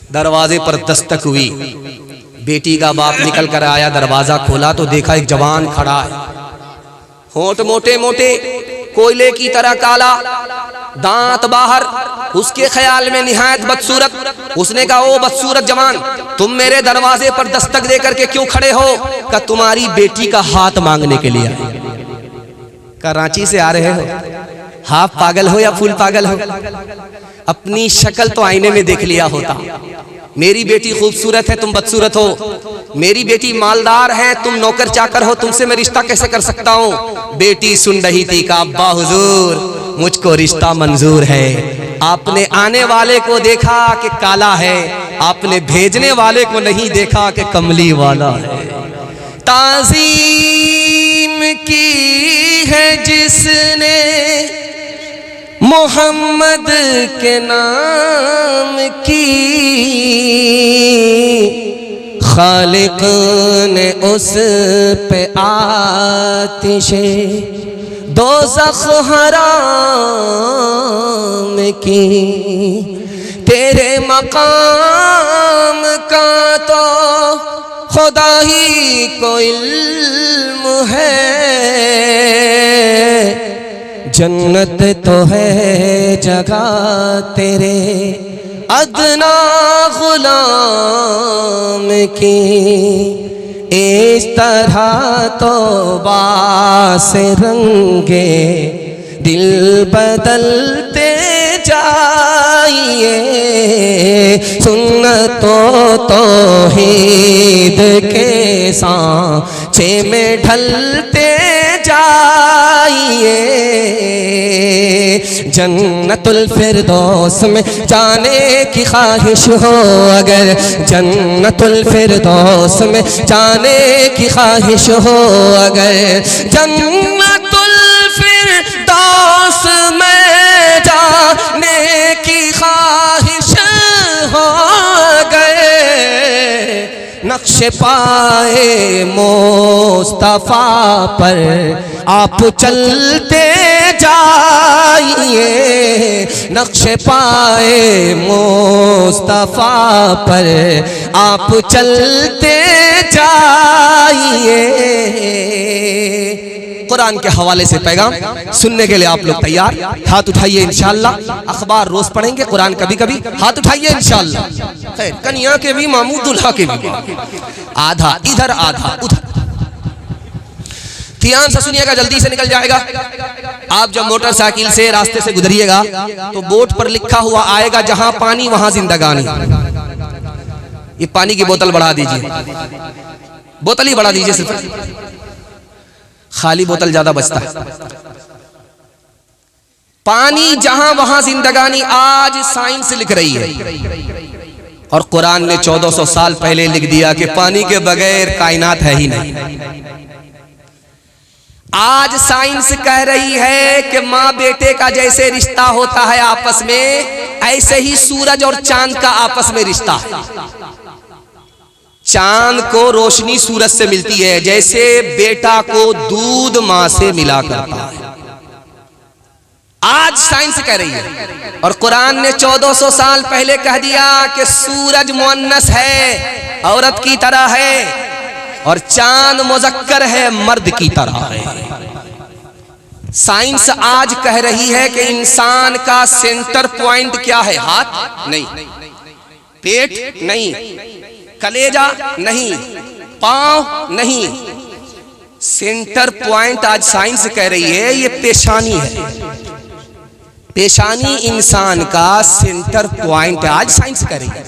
दरवाजे पर दस्तक हुई। बेटी का बाप निकल कर आया, दरवाजा खोला तो देखा एक जवान खड़ा है, होंठ मोटे मोटे कोयले की तरह काला, दांत बाहर, उसके ख्याल में निहायत बदसूरत। उसने कहा, ओ बदसूरत जवान, तुम मेरे दरवाजे पर दस्तक देकर के क्यों खड़े हो? का तुम्हारी बेटी का हाथ मांगने के लिए आए। कराची से आ रहे हो, हाफ पागल हो या फुल पागल हो? अपनी शक्ल तो आईने में देख लिया होता। मेरी बेटी खूबसूरत है, तुम बदसूरत हो। मेरी बेटी मालदार है, तुम नौकर चाकर हो, तुमसे मैं रिश्ता कैसे कर सकता हूँ? बेटी सुन रही थी कि अब्बा हुजूर, मुझको रिश्ता मंजूर है। आपने आने वाले को देखा कि काला है, आपने भेजने वाले को नहीं देखा कि कमली वाला है। ताज़ीम की है जिसने मोहम्मद के नाम की, खालिक ने उस पे आतिशे दोज़ख हराम की। तेरे मकाम का तो खुदा ही को इल्म है, जन्नत तो है जगह तेरे अदना गुलाम की। इस तरह तो बासे रंगे दिल बदलते जाइए, सुन्नतों तौहीद के सांचे में ढलते जाइए। जन्नतुल फिरदौस में जाने की ख्वाहिश हो अगर, जन्नतुल फिरदौस में जाने की ख्वाहिश हो अगर, जन्नतुल फिरदौस में जाने की ख्वाहिश हो अगर, नक्शे पाए मुस्तफा पर आप चलते जाइए, नक्शे पाए मुस्तफा पर आप चलते जाइए। कुरान के हवाले से पैगाम सुनने के लिए आप लोग तैयार? हाथ उठाइए इंशाअल्लाह। अखबार रोज पढ़ेंगे, कुरान कभी कभी। हाथ उठाइए इंशाअल्लाह। खैर, कन्या के भी मामू दुल्हा के भी, आधा इधर आधा उधर। ध्यान से सुनिएगा, जल्दी से निकल जाएगा। आप जब मोटरसाइकिल से रास्ते से गुजरिएगा तो बोर्ड पर लिखा हुआ आएगा, जहां पानी वहां जिंदगानी। ये पानी की बोतल बढ़ा दीजिए, बोतल ही बढ़ा दीजिए, सिर्फ खाली बोतल ज्यादा बचता है। पानी जहां वहां जिंदगानी, आज साइंस लिख रही है और कुरान ने 1400 साल पहले लिख दिया कि पानी के बगैर कायनात है ही नहीं। आज साइंस कह रही है कि माँ बेटे का जैसे रिश्ता होता है आपस में, ऐसे ही सूरज और चांद का आपस में रिश्ता है। चांद को रोशनी सूरज से मिलती है, जैसे बेटा को दूध माँ से मिला करता है। आज साइंस कह रही है और कुरान ने 1400 साल पहले कह दिया कि सूरज मुअन्नस है, औरत की तरह है, और चांद मुज़क्कर है, मर्द की तरह है। साइंस आज कह रही है कि इंसान का सेंटर पॉइंट क्या है? हाथ नहीं, पेट नहीं, कलेजा नहीं, पांव नहीं। सेंटर पॉइंट आज साइंस कह रही है ये पेशानी है। पेशानी इंसान का सेंटर पॉइंट आज साइंस कह रही है।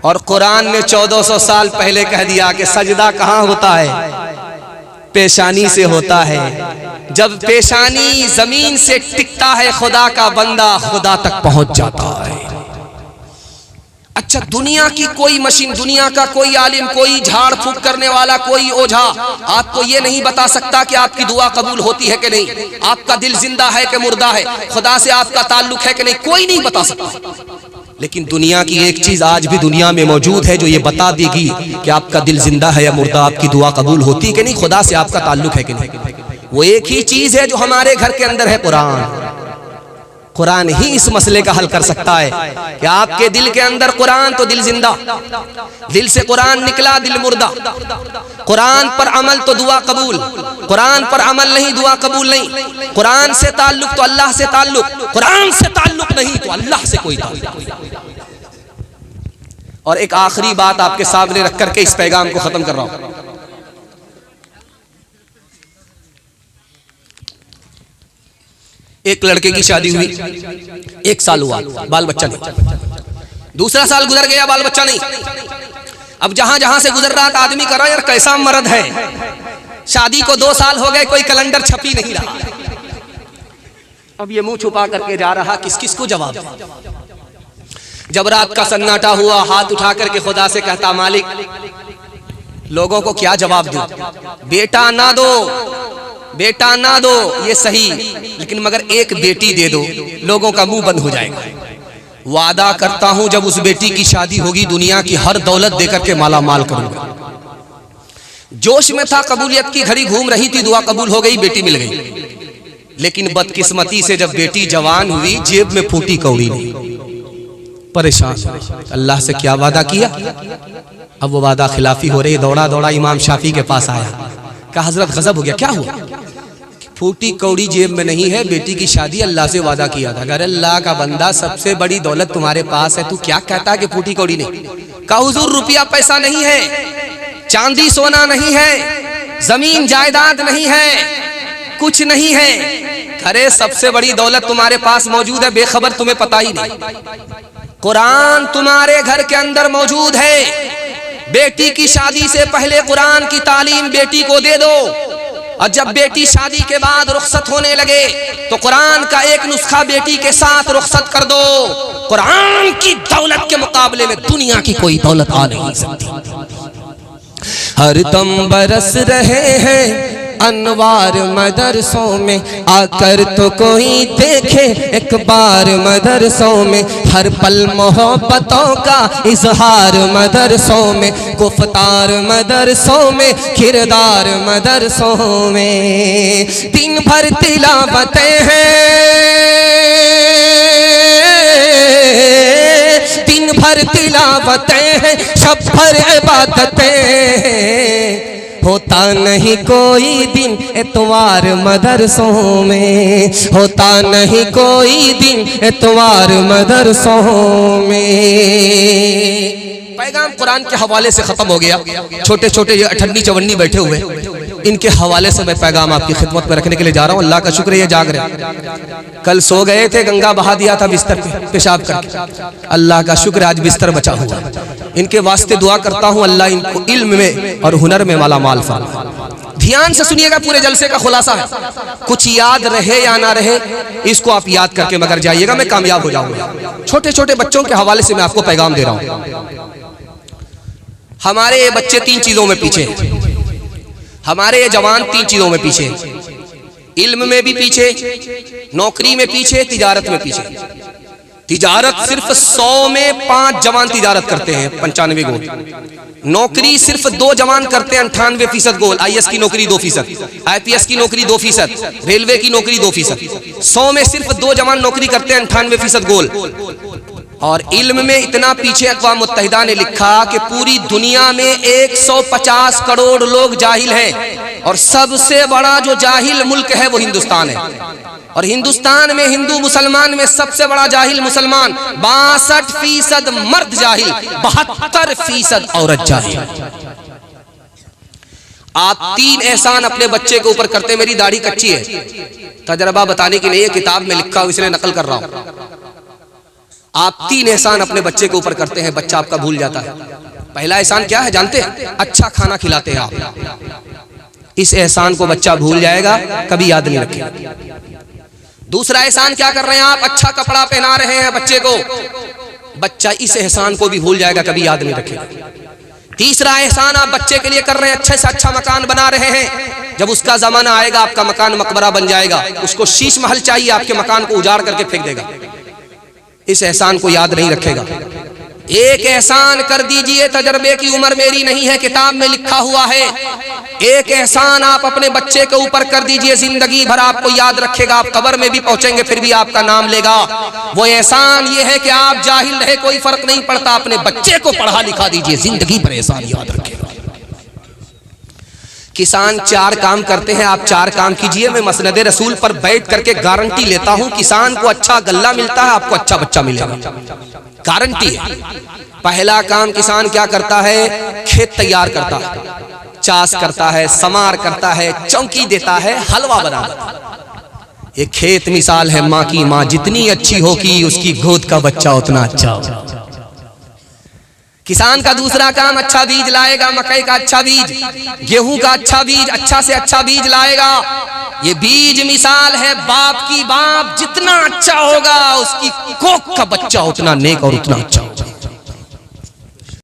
और कुरान ने 1400 साल पहले कह दिया कि सजदा कहाँ होता है? पेशानी से होता है। जब पेशानी जमीन से टिकता है, खुदा का बंदा खुदा तक पहुंच जाता है। अच्छा, दुनिया की कोई मशीन, दुनिया का कोई आलिम, कोई झाड़ फूक करने वाला, कोई ओझा आपको ये नहीं बता सकता कि आपकी दुआ कबूल होती है कि नहीं, आपका दिल जिंदा है कि मुर्दा है, खुदा से आपका ताल्लुक है कि नहीं, कोई नहीं बता सकता। लेकिन दुनिया की एक चीज आज भी दुनिया में मौजूद है जो ये बता देगी कि आपका दिल जिंदा है या मुर्दा, आपकी दुआ कबूल होती है कि नहीं, खुदा से आपका ताल्लुक है कि नहीं। वो एक ही चीज है जो हमारे घर के अंदर है, कुरान। कुरान ही इस मसले का हल कर सकता है कि आपके दिल के अंदर कुरान तो दिल जिंदा, दिल से कुरान निकला दिल मुर्दा। कुरान पर अमल तो दुआ कबूल, कुरान पर अमल नहीं दुआ कबूल नहीं। कुरान से ताल्लुक तो अल्लाह से ताल्लुक, कुरान से ताल्लुक नहीं तो अल्लाह से कोई ताल्लुक। और एक आखिरी बात आपके सामने रख करके इस पैगाम को खत्म कर रहा हूं। एक लड़के की शादी हुई, 1 साल हुआ, बाल बच्चा नहीं। दूसरा साल गुजर गया, बाल बच्चा नहीं। अब जहां जहां से गुजर रहा था आदमी कर रहा यार कैसा मर्द है, शादी को 2 साल हो गए, कोई कैलेंडर छपी नहीं रहा। अब ये मुंह छुपा करके जा रहा, किस किस को जवाब दे। जब रात का सन्नाटा हुआ, हाथ उठा करके खुदा से कहता मालिक लोगों को क्या जवाब दूं, बेटा ना दो, बेटा ना दो ये सही, लेकिन मगर एक बेटी दे दो, लोगों का मुंह बंद हो जाएगा। वादा करता हूं जब उस बेटी की शादी होगी दुनिया की हर दौलत देकर के माला माल करूंगा। जोश में था, कबूलियत की घड़ी घूम रही थी, दुआ कबूल हो गई, बेटी मिल गई। लेकिन बदकिस्मती से जब बेटी जवान हुई, जेब में फूटी कौड़ी नहीं। परेशान, अल्लाह से क्या वादा किया, अब वो वादा खिलाफी हो रही। दौड़ा दौड़ा इमाम शाफी के पास आया, कहा हजरत गजब हो गया, क्या हुआ। फूटी कौड़ी जेब में नहीं है, बेटी की शादी अल्लाह से वादा किया था। अगर अल्लाह का बंदा सबसे बड़ी दौलत तुम्हारे पास है, तू क्या कहता है कि फूटी कौड़ी नहीं। कहा हुजूर रुपया पैसा नहीं है, चांदी सोना नहीं है, जमीन जायदाद नहीं है, कुछ नहीं है। अरे सबसे बड़ी दौलत तुम्हारे पास मौजूद है, बेखबर, तुम्हें पता ही नहीं। कुरान तुम्हारे घर के अंदर मौजूद है। बेटी की शादी से पहले कुरान की तालीम बेटी को दे दो, और जब बेटी शादी के बाद रुखसत होने लगे तो कुरान का एक नुस्खा बेटी के साथ रुखसत कर दो। कुरान की दौलत के मुकाबले में दुनिया की कोई दौलत आ नहीं सकती। हर दम बरस रहे हैं अनवार मदरसों में, आकर तो कोई देखे एक बार मदरसों में। हर पल मोहब्बतों का इजहार मदरसों में, गुफ्तार मदरसों में, किरदार मदरसों में। दिन भर तिलावतें हैं, दिन भर तिलावतें हैं, शब भर इबादतें। होता नहीं कोई दिन एतवार मदरसों में, होता नहीं कोई दिन एतवार मदरसों में। पैगाम कुरान के हवाले से खत्म हो गया। छोटे छोटे ये 58 54 बैठे हुए, इनके हवाले से मैं पैगाम आपकी खिदमत में रखने के लिए जा रहा हूँ। अल्लाह का शुक्र है ये जाग रहे। कल सो गए थे, गंगा बहा दिया था बिस्तर पे पेशाब करके। अल्लाह का शुक्र आज बिस्तर बचा हुआ। इनके वास्ते दुआ करता हूँ अल्लाह इनको इल्म में और हुनर में माला माल फरमा। ध्यान से सुनिएगा, पूरे जलसे का खुलासा है। कुछ याद रहे या ना रहे, इसको आप याद करके मगर जाइएगा, मैं कामयाब हो जाऊंगा। छोटे छोटे बच्चों के हवाले से मैं आपको पैगाम दे रहा हूँ। हमारे ये बच्चे 3 चीजों में पीछे, हमारे ये जवान 3 चीजों में पीछे, इल्म में भी पीछे, नौकरी में पीछे, तिजारत में पीछे। तिजारत सिर्फ 100 में 5 जवान तिजारत करते हैं, 95 गोल। नौकरी सिर्फ 2 जवान करते हैं, 98% गोल। IAS की नौकरी 2%, IPS की नौकरी 2%, रेलवे की नौकरी 2%। 100 में सिर्फ 2 जवान नौकरी करते हैं, 98% गोल। और इल्म में इतना पीछे, अक़वाम मुत्तहिदा ने लिखा कि पूरी दुनिया में 150 करोड़ लोग जाहिल हैं, और सबसे बड़ा जो जाहिल मुल्क है वो हिंदुस्तान है। और हिंदुस्तान में हिंदू मुसलमान में सबसे बड़ा जाहिल मुसलमान, 62% मर्द जाहिल, 72% औरत जाहिल। आप 3 एहसान अपने बच्चे के ऊपर करते। मेरी दाढ़ी कच्ची है, तजर्बा बताने के लिए किताब में लिखा हूं, इसलिए नकल कर रहा हूं। आप 3 एहसान अपने बच्चे के ऊपर करते हैं, बच्चा आपका भूल जाता है। पहला एहसान क्या है जानते हैं? अच्छा खाना खिलाते हैं आप। इस एहसान को बच्चा भूल जाएगा, कभी याद नहीं रखेगा। दूसरा एहसान क्या कर रहे हैं आप? अच्छा कपड़ा पहना रहे हैं बच्चे को, बच्चा इस एहसान को भी भूल जाएगा, कभी याद नहीं रखेगा। तीसरा एहसान आप बच्चे के लिए कर रहे हैं, अच्छे से अच्छा मकान बना रहे हैं। जब उसका जमाना आएगा आपका मकान मकबरा बन जाएगा, उसको शीश महल चाहिए, आपके मकान को उजाड़ करके फेंक देगा। इस एहसान को याद नहीं रखेगा। एक एहसान कर दीजिए, तजर्बे की उम्र मेरी नहीं है, किताब में लिखा हुआ है। एक एहसान आप अपने बच्चे के ऊपर कर दीजिए, जिंदगी भर आपको याद रखेगा। आप कब्र में भी पहुंचेंगे फिर भी आपका नाम लेगा। वो एहसान ये है कि आप जाहिल रहे कोई फर्क नहीं पड़ता, अपने बच्चे को पढ़ा लिखा दीजिए, जिंदगी भर एहसान याद रखेगा। किसान 4 काम करते हैं, आप 4 काम कीजिए। मैं मसनद रसूल पर बैठ करके गारंटी लेता हूं, किसान को अच्छा गल्ला मिलता है, आपको अच्छा बच्चा मिलेगा, गारंटी है। पहला काम किसान क्या करता है? खेत तैयार करता है, चास करता है, समार करता है, चौकी देता है, हलवा बनाता है। ये खेत मिसाल है माँ की। माँ जितनी अच्छी होगी उसकी गोद का बच्चा उतना अच्छा होगा। किसान का दूसरा काम अच्छा बीज लाएगा, मकई का अच्छा बीज, गेहूं का अच्छा बीज, अच्छा से अच्छा बीज लाएगा। ये बीज मिसाल है बाप की। बाप जितना अच्छा होगा उसकी कोख का बच्चा उतना नेक और उतना अच्छा।